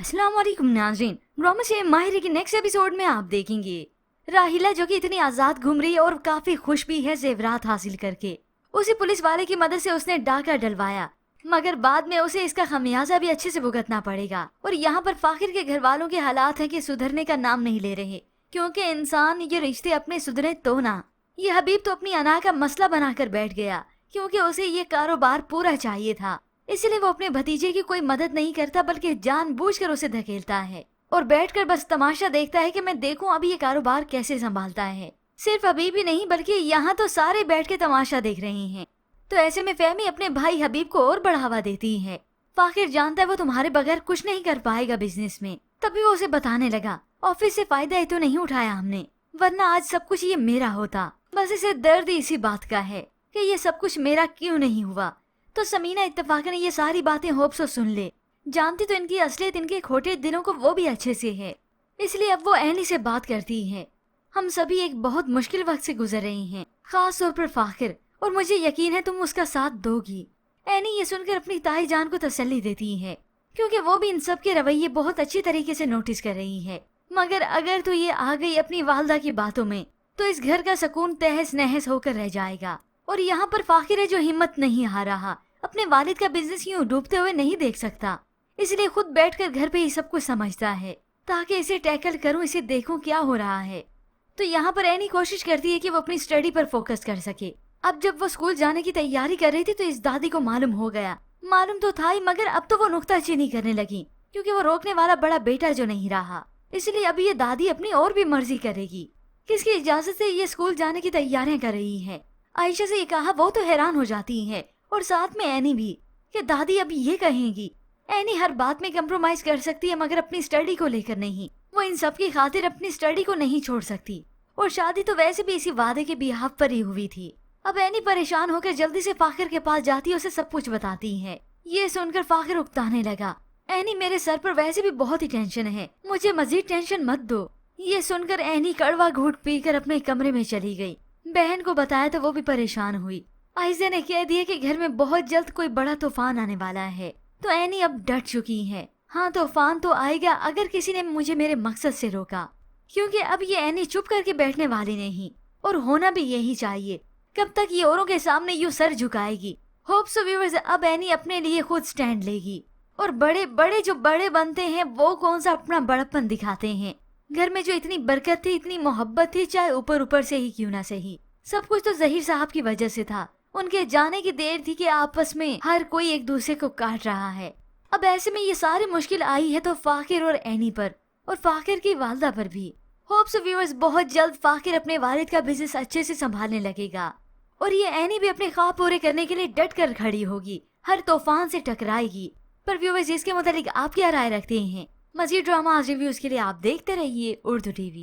अस्सलाम वालेकुम नाज़रीन, ड्रामा से माहिर के नेक्स्ट एपिसोड में आप देखेंगे राहिला जो कि इतनी आजाद घूम रही है और काफी खुश भी है जेवरात हासिल करके। उसे पुलिस वाले की मदद से उसने डाका डलवाया, मगर बाद में उसे इसका खमियाजा भी अच्छे से भुगतना पड़ेगा। और यहाँ पर फाखिर के घर वालों के हालात है कि सुधरने का नाम नहीं ले रहे, क्योंकि इंसान ये रिश्ते अपने सुधरे तो ना। ये हबीब तो अपनी अना का मसला बनाकर बैठ गया, क्योंकि उसे ये कारोबार पूरा चाहिए था। इसलिए वो अपने भतीजे की कोई मदद नहीं करता, बल्कि जानबूझकर उसे धकेलता है और बैठकर बस तमाशा देखता है कि मैं देखूं अभी ये कारोबार कैसे संभालता है। सिर्फ हबीब ही नहीं बल्कि यहाँ तो सारे बैठ के तमाशा देख रहे हैं। तो ऐसे में फहमी अपने भाई हबीब को और बढ़ावा देती है। फाखिर जानता है वो तुम्हारे बगैर कुछ नहीं कर पाएगा बिजनेस में। तभी वो उसे बताने लगा, ऑफिस से फायदा ही तो नहीं उठाया हमने, वरना आज सब कुछ ये मेरा होता। बस इसे दर्द ही इसी बात का है कि ये सब कुछ मेरा क्यों नहीं हुआ। तो समीना इत्तेफाकन ये सारी बातें होप से सुन ले। जानती तो इनकी असलियत इनके खोटे दिलों को वो भी अच्छे से है, इसलिए अब वो एनी से बात करती है। हम सभी एक बहुत मुश्किल वक्त से गुजर रहे हैं, खास तौर पर फाखिर, और मुझे यकीन है तुम उसका साथ दोगी। एनी ये सुनकर अपनी ताई जान को तसल्ली देती है, क्योंकि वो भी इन सब के रवैये बहुत अच्छी तरीके से नोटिस कर रही है। मगर अगर तो ये आ गई अपनी वालदा की बातों में, तो इस घर का सुकून तहस नहस होकर रह जाएगा। और यहाँ पर फाखिर है जो हिम्मत नहीं हार रहा, अपने वालिद का बिजनेस यूँ डूबते हुए नहीं देख सकता, इसलिए खुद बैठकर घर पे ही सब कुछ समझता है ताकि इसे टैकल करूं, इसे देखूं क्या हो रहा है। तो यहाँ पर एनी कोशिश करती है कि वो अपनी स्टडी पर फोकस कर सके। अब जब वो स्कूल जाने की तैयारी कर रही थी तो इस दादी को मालूम हो गया। मालूम तो था ही, मगर अब तो वो नुक्ताचीनी करने लगी, क्योंकि वो रोकने वाला बड़ा बेटा जो नहीं रहा। इसलिए अभी ये दादी अपनी और भी मर्जी करेगी। किसकी इजाजत से ये स्कूल जाने की तैयारियां कर रही है। आयशा से ये कहा वो तो हैरान हो जाती है, और साथ में एनी भी, कि दादी अभी ये कहेंगी। एनी हर बात में कंप्रोमाइज कर सकती है, मगर अपनी स्टडी को लेकर नहीं। वो इन सब की खातिर अपनी स्टडी को नहीं छोड़ सकती, और शादी तो वैसे भी इसी वादे के बिहाफ पर ही हुई थी। अब एनी परेशान होकर जल्दी से फाखिर के पास जाती है, उसे सब कुछ बताती है। ये सुनकर फाखिर उकताने लगा, एनी मेरे सर पर वैसे भी बहुत ही टेंशन है, मुझे मजीद टेंशन मत दो। ये सुनकर एनी कड़वा घूंट पीकर अपने कमरे में चली गई। बहन को बताया तो वो भी परेशान हुई। आयशा ने कह दिया कि घर में बहुत जल्द कोई बड़ा तूफान आने वाला है। तो एनी अब डट चुकी है। हाँ, तूफान तो आएगा अगर किसी ने मुझे मेरे मकसद से रोका, क्योंकि अब ये एनी चुप करके बैठने वाली नहीं, और होना भी यही चाहिए। कब तक ये औरों के सामने यूं सर झुकाएगी। होप सो व्यूअर्स, अब एनी अपने लिए खुद स्टैंड लेगी, और बड़े बड़े जो बड़े बनते हैं वो कौन सा अपना बड़प्पन दिखाते हैं। घर में जो इतनी बरकत थी, इतनी मोहब्बत थी, चाहे ऊपर ऊपर से ही क्यों ना सही, सब कुछ तो जहीर साहब की वजह से था। उनके जाने की देर थी कि आपस में हर कोई एक दूसरे को काट रहा है। अब ऐसे में ये सारी मुश्किल आई है तो फाखिर और एनी पर, और फाखिर की वालदा पर भी। होप सो व्यूअर्स, बहुत जल्द फाखिर अपने वालिद का बिजनेस अच्छे से संभालने लगेगा, और ये एनी भी अपने ख्वाब पूरे करने के लिए डट कर खड़ी होगी, हर तूफान से टकराएगी। पर व्यूअर्स, इसके मुतालिक आप क्या राय रखते हैं? मज़ीद ड्रामा रिव्यूज के लिए आप देखते रहिए उर्दू टीवी।